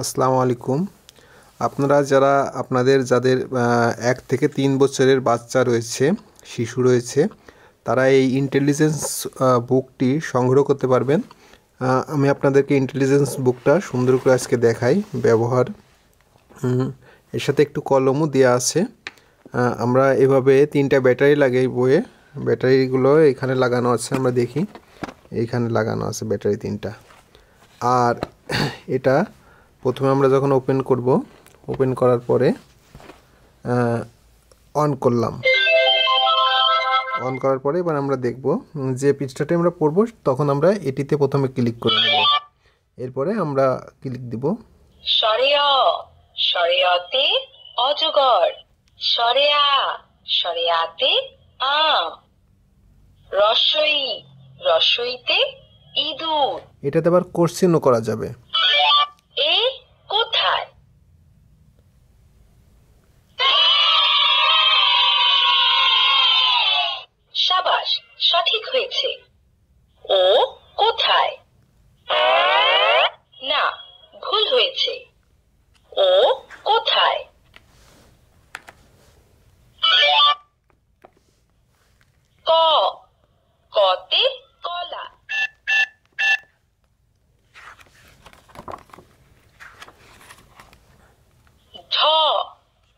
আসসালামু আলাইকুম। আপনারা যারা যাদের 1 থেকে 3 বছরের বাচ্চা রয়েছে, শিশু রয়েছে, তারা এই ইন্টেলিজেন্স বুকটি সংগ্রহ করতে পারবেন। আমি আপনাদেরকে ইন্টেলিজেন্স বুকটা সুন্দর করে আজকে দেখাই ব্যবহার। এর সাথে একটু কলমও দেওয়া আছে। আমরা এভাবে 3টা ব্যাটারি লাগাই বইয়ে। ব্যাটারিগুলো এখানে লাগানো আছে, আমরা দেখি এইখানে লাগানো আছে ব্যাটারি 3টা। আর এটা প্রথমে আমরা যখন ওপেন করব, ওপেন করার পরে অন করলাম। অন করার পরে এবার আমরা দেখব যে পৃষ্ঠাতে আমরা পড়ব, তখন আমরা এটিতে প্রথমে ক্লিক করে নেব। এরপরে আমরা ক্লিক দিব শরিয়া, শরিয়াতে অজগর, শরিয়া, শরিয়াতে আম, রসই, রসইতে ইঁদুর। এটাতে আবার কোশ্চেনও করা যাবে। এ কোথায়? শাবাশ, সঠিক হয়েছে। ও কোথায়? না, ভুল হয়েছে। ও কোথায়? ক, কতে কলা। ঢ,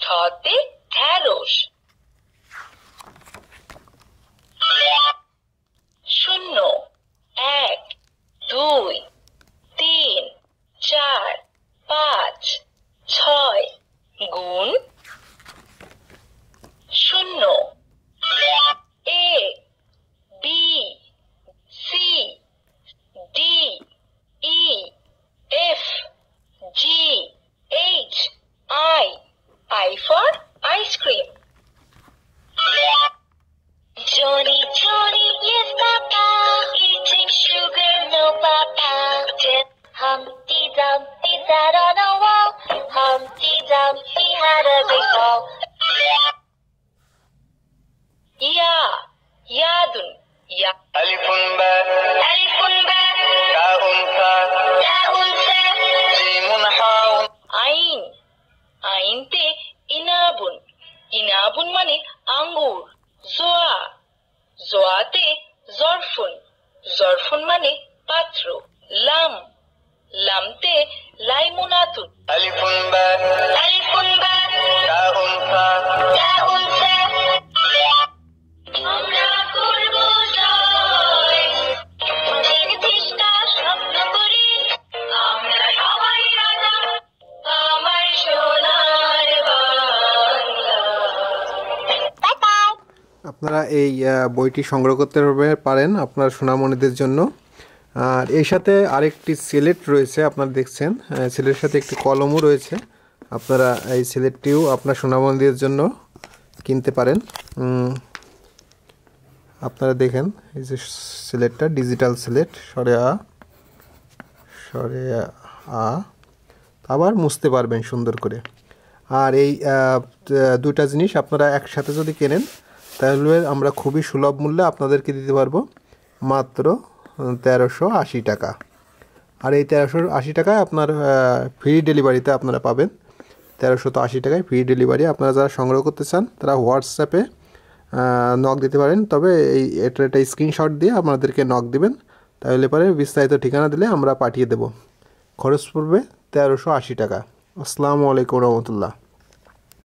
ঢতে ঢেঁড়স। শূন্য, 1, 2, 3, 4, 5, 6 গুণ 0। A, B, C, D, E, F, G, H, I for ice cream. Johnny, Johnny, yes, Papa. Eating sugar, no, Papa. Humpty Dumpty sat on a wall. Humpty Dumpty had a big fall. Ya, yadun, ya. Alifun ba, Alifun ba, ta'un sa, ta'un sa. jimun haun. Ain, ainte inabun. Inabun মানে আঙ্গুর। জোয়া, জোয়াতে জরফুন। জরফুন মানে পাত্র। লাম, লামতে লাইমুনাতুন। Alifun ba, আলিফুন বা, ta'un sa, তাউন সা। আমরা করব জয়, আমাদের দেশটা স্বপ্ন করি। আমরা সবাই রাজা, আমার সোনার বাংলা। আপনারা এই বইটি সংগ্রহ করতে পারেন আপনার সোনামণিদের জন্য। আর এর সাথে আরেকটি সিলেট রয়েছে, আপনারা দেখছেন সিলেটের সাথে একটি কলমও রয়েছে। আপনারা এই সিলেটটিও আপনার সোনামণিদের জন্য কিনতে পারেন। আপনারা দেখেন এই যে সিলেটটা ডিজিটাল সিলেট, সরে আ আবার মুছতে পারবেন সুন্দর করে। আর এই দুইটা জিনিস আপনারা একসাথে যদি কেনেন, তাহলে আমরা খুবই সুলভ মূল্যে আপনাদেরকে দিতে পারবো মাত্র 1380 টাকা। আর এই 1380 টাকায় আপনার ফ্রি ডেলিভারিতে আপনারা পাবেন। 1380 টাকায় ফ্রি ডেলিভারি। আপনারা যারা সংগ্রহ করতে চান তারা হোয়াটসঅ্যাপে নক দিতে পারেন। তবে এটা স্ক্রিনশট দিয়ে আপনাদেরকে নক দিবেন, তাহলে পরে বিস্তারিত ঠিকানা দিলে আমরা পাঠিয়ে দেব। খরচ পড়বে 1380 টাকা। আসসালামু আলাইকুম রহমতুল্লাহ।